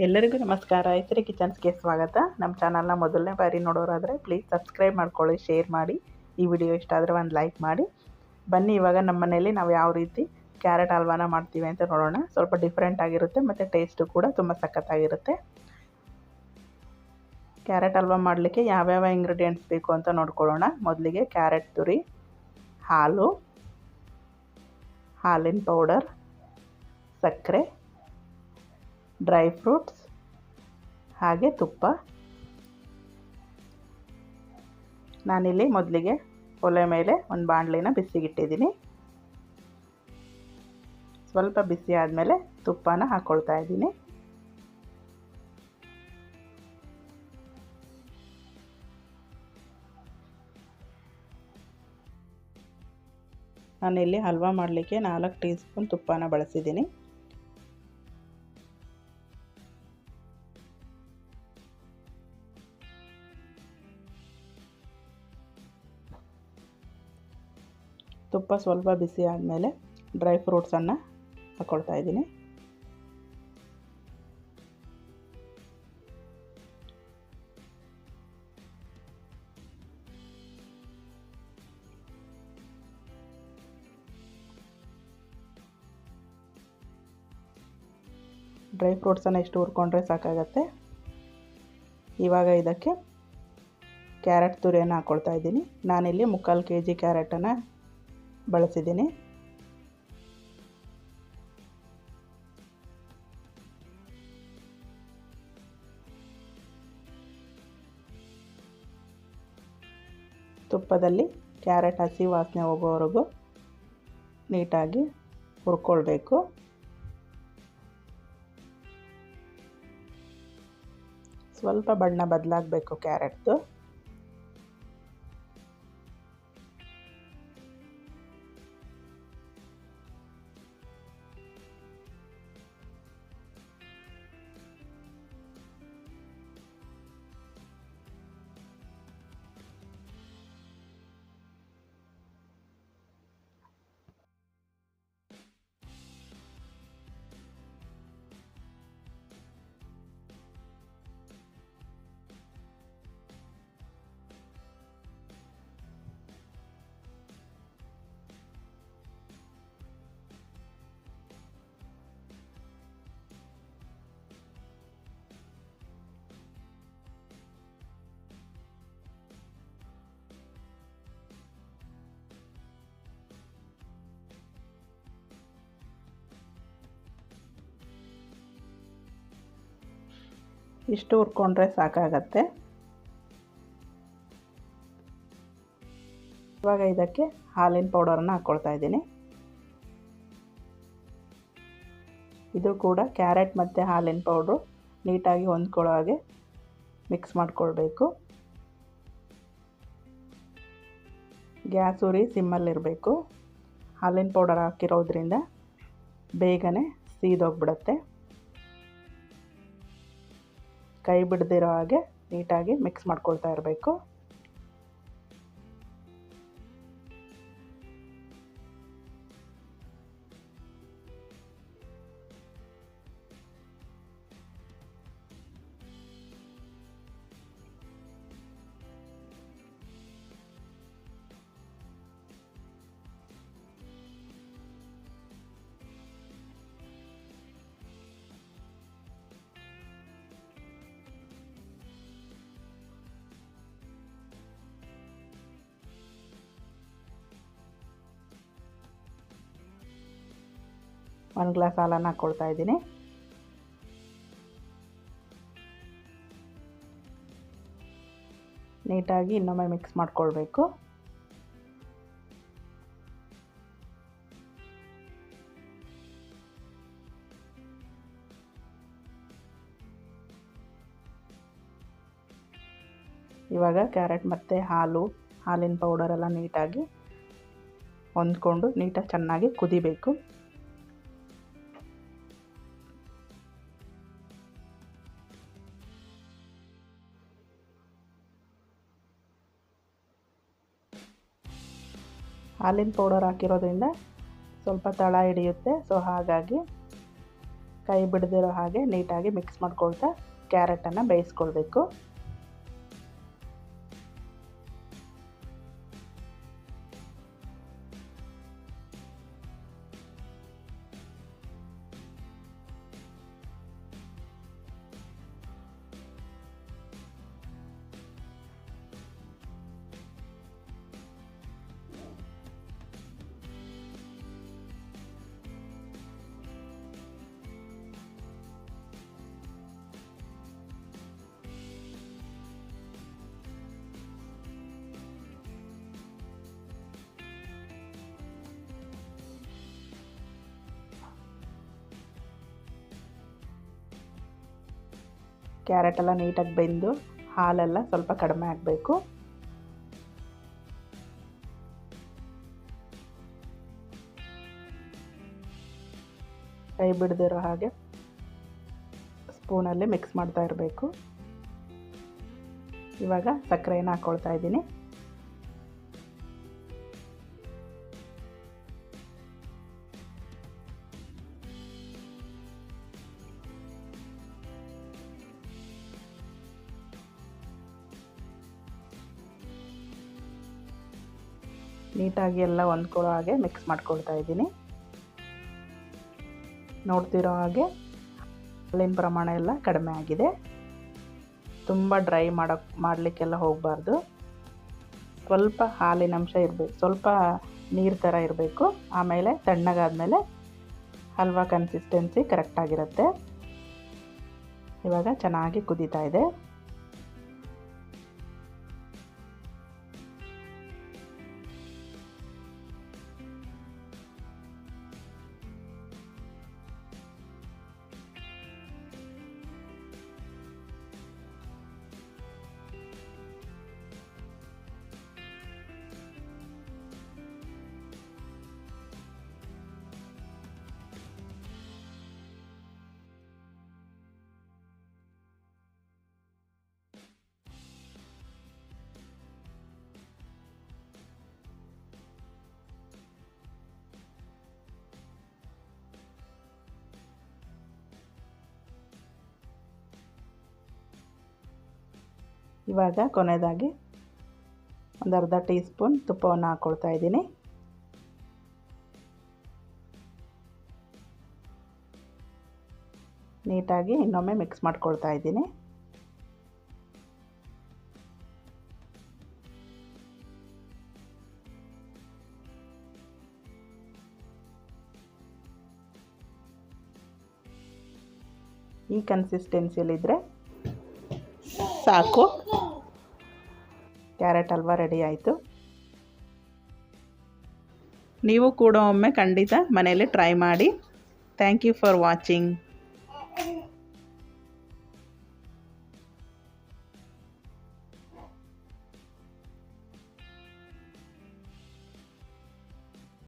ಎಲ್ಲರಿಗೂ ನಮಸ್ಕಾರ. ಐಶ್ವರ್ಯ ಕಿಚನ್ಸ್ಗೆ ಸ್ವಾಗತ. ನಮ್ಮ ಚಾನಲ್ನ ಮೊದಲನೇ ಬಾರಿ ನೋಡೋರಾದರೆ ಪ್ಲೀಸ್ ಸಬ್ಸ್ಕ್ರೈಬ್ ಮಾಡ್ಕೊಳ್ಳಿ, ಶೇರ್ ಮಾಡಿ. ಈ ವಿಡಿಯೋ ಇಷ್ಟ ಆದರೆ ಒಂದು ಲೈಕ್ ಮಾಡಿ. ಬನ್ನಿ ಇವಾಗ ನಮ್ಮ ಮನೇಲಿ ನಾವು ಯಾವ ರೀತಿ ಕ್ಯಾರೆಟ್ ಹಲ್ವಾನ ಮಾಡ್ತೀವಿ ಅಂತ ನೋಡೋಣ. ಸ್ವಲ್ಪ ಡಿಫ್ರೆಂಟ್ ಆಗಿರುತ್ತೆ ಮತ್ತು ಟೇಸ್ಟು ಕೂಡ ತುಂಬ ಸಖತ್ತಾಗಿರುತ್ತೆ. ಕ್ಯಾರೆಟ್ ಹಲ್ವಾ ಮಾಡಲಿಕ್ಕೆ ಯಾವ್ಯಾವ ಇಂಗ್ರೀಡಿಯೆಂಟ್ಸ್ ಬೇಕು ಅಂತ ನೋಡ್ಕೊಳ್ಳೋಣ. ಮೊದಲಿಗೆ ಕ್ಯಾರೆಟ್ ತುರಿ, ಹಾಲು, ಹಾಲಿನ ಪೌಡರ್, ಸಕ್ಕರೆ, ಡ್ರೈ ಫ್ರೂಟ್ಸ್ ಹಾಗೆ ತುಪ್ಪ. ನಾನಿಲ್ಲಿ ಮೊದಲಿಗೆ ಒಲೆ ಮೇಲೆ ಒಂದು ಬಾಣಲಿನ ಬಿಸಿಗಿಟ್ಟಿದ್ದೀನಿ. ಸ್ವಲ್ಪ ಬಿಸಿ ಆದಮೇಲೆ ತುಪ್ಪನ ಹಾಕ್ಕೊಳ್ತಾ ಇದ್ದೀನಿ. ನಾನಿಲ್ಲಿ ಹಲ್ವಾ ಮಾಡಲಿಕ್ಕೆ 4 ಟೀ ಸ್ಪೂನ್ ತುಪ್ಪನ ಬಳಸಿದ್ದೀನಿ. ತುಪ್ಪ ಸ್ವಲ್ಪ ಬಿಸಿ ಆದಮೇಲೆ ಡ್ರೈ ಫ್ರೂಟ್ಸನ್ನು ಹಾಕ್ಕೊಳ್ತಾ ಇದ್ದೀನಿ. ಡ್ರೈ ಫ್ರೂಟ್ಸನ್ನು ಇಷ್ಟು ಹುರ್ಕೊಂಡ್ರೆ ಸಾಕಾಗತ್ತೆ. ಇವಾಗ ಇದಕ್ಕೆ ಕ್ಯಾರೆಟ್ ತುರಿಯನ್ನು ಹಾಕ್ಕೊಳ್ತಾ ಇದ್ದೀನಿ. ನಾನಿಲ್ಲಿ 3/4 kg ಕ್ಯಾರೆಟನ್ನು ಬಳಸಿದ್ದೀನಿ. ತುಪ್ಪದಲ್ಲಿ ಕ್ಯಾರೆಟ್ ಹಸಿ ವಾಸನೆ ಹೋಗೋವರೆಗೂ ನೀಟಾಗಿ ಹುರ್ಕೊಳ್ಬೇಕು. ಸ್ವಲ್ಪ ಬಣ್ಣ ಬದಲಾಗಬೇಕು ಕ್ಯಾರೆಟ್ದು. ಇಷ್ಟು ಹುರ್ಕೊಂಡ್ರೆ ಸಾಕಾಗತ್ತೆ. ಇವಾಗ ಇದಕ್ಕೆ ಹಾಲಿನ ಪೌಡರನ್ನು ಹಾಕ್ಕೊಳ್ತಾ ಇದ್ದೀನಿ. ಇದು ಕೂಡ ಕ್ಯಾರೆಟ್ ಮತ್ತು ಹಾಲಿನ ಪೌಡ್ರು ನೀಟಾಗಿ ಹೊಂದ್ಕೊಳ್ಳೋ ಹಾಗೆ ಮಿಕ್ಸ್ ಮಾಡ್ಕೊಳ್ಬೇಕು. ಗ್ಯಾಸ್ ಉರಿ ಸಿಮ್ಮಲ್ಲಿರಬೇಕು. ಹಾಲಿನ ಪೌಡರ್ ಹಾಕಿರೋದ್ರಿಂದ ಬೇಗನೆ ಸೀದೋಗ್ಬಿಡುತ್ತೆ. ಕೈ ಬಿಡದಿರೋ ಹಾಗೆ ನೀಟಾಗಿ ಮಿಕ್ಸ್ ಮಾಡ್ಕೊಳ್ತಾ ಇರಬೇಕು. ಒಂದು ಗ್ಲಾಸ್ ಹಾಲನ್ನು ಹಾಕ್ಕೊಳ್ತಾ ಇದ್ದೀನಿ. ನೀಟಾಗಿ ಇನ್ನೊಮ್ಮೆ ಮಿಕ್ಸ್ ಮಾಡ್ಕೊಳ್ಬೇಕು. ಇವಾಗ ಕ್ಯಾರೆಟ್ ಮತ್ತು ಹಾಲಿನ ಪೌಡರೆಲ್ಲ ನೀಟಾಗಿ ಹೊಂದ್ಕೊಂಡು ನೀಟಾಗಿ ಚೆನ್ನಾಗಿ ಕುದಿಬೇಕು. ಹಾಲಿನ ಪೌಡರ್ ಹಾಕಿರೋದ್ರಿಂದ ಸ್ವಲ್ಪ ತಳ ಹಿಡಿಯುತ್ತೆ. ಸೊ ಹಾಗಾಗಿ ಕೈ ಬಿಡದಿರೋ ಹಾಗೆ ನೀಟಾಗಿ ಮಿಕ್ಸ್ ಮಾಡ್ಕೊಳ್ತಾ ಕ್ಯಾರೆಟನ್ನು ಬೇಯಿಸ್ಕೊಳ್ಬೇಕು. ಕ್ಯಾರೆಟ್ ಎಲ್ಲ ನೀಟಾಗಿ ಬೆಂದು ಹಾಲೆಲ್ಲ ಸ್ವಲ್ಪ ಕಡಿಮೆ ಆಗಬೇಕು. ಕೈ ಬಿಡದಿರೋ ಹಾಗೆ ಸ್ಪೂನಲ್ಲಿ ಮಿಕ್ಸ್ ಮಾಡ್ತಾ ಇರಬೇಕು. ಇವಾಗ ಸಕ್ಕರೆಯನ್ನು ಹಾಕ್ಕೊಳ್ತಾ ಇದ್ದೀನಿ. ನೀಟಾಗಿ ಎಲ್ಲ ಹೊಂದ್ಕೊಳ್ಳೋ ಹಾಗೆ ಮಿಕ್ಸ್ ಮಾಡ್ಕೊಳ್ತಾ ಇದ್ದೀನಿ. ನೋಡ್ತಿರೋ ಹಾಗೆ ಹಾಲಿನ ಪ್ರಮಾಣ ಎಲ್ಲ ಕಡಿಮೆ ಆಗಿದೆ. ತುಂಬ ಡ್ರೈ ಮಾಡಲಿಕ್ಕೆಲ್ಲ ಹೋಗಬಾರ್ದು. ಸ್ವಲ್ಪ ಹಾಲಿನ ಅಂಶ ಇರಬೇಕು, ಸ್ವಲ್ಪ ನೀರು ಥರ ಇರಬೇಕು. ಆಮೇಲೆ ತಣ್ಣಗಾದ್ಮೇಲೆ ಹಲ್ವಾ ಕನ್ಸಿಸ್ಟೆನ್ಸಿ ಕರೆಕ್ಟಾಗಿರುತ್ತೆ. ಇವಾಗ ಚೆನ್ನಾಗಿ ಕುದೀತಾ ಇದೆ. ಇವಾಗ ಕೊನೆಯದಾಗಿ ಒಂದು ಅರ್ಧ ಟೀ ಸ್ಪೂನ್ ತುಪ್ಪವನ್ನು ಹಾಕ್ಕೊಳ್ತಾ ಇದ್ದೀನಿ. ನೀಟಾಗಿ ಇನ್ನೊಮ್ಮೆ ಮಿಕ್ಸ್ ಮಾಡ್ಕೊಳ್ತಾ ಇದ್ದೀನಿ. ಈ ಕನ್ಸಿಸ್ಟೆನ್ಸಿಯಲ್ಲಿದ್ದರೆ ಸಾಕು. ಕ್ಯಾರೆಟ್ ಹಲ್ವಾ ರೆಡಿ ಆಯಿತು. ನೀವು ಕೂಡ ಒಮ್ಮೆ ಖಂಡಿತ ಮನೆಯಲ್ಲಿ ಟ್ರೈ ಮಾಡಿ. Thank you for watching.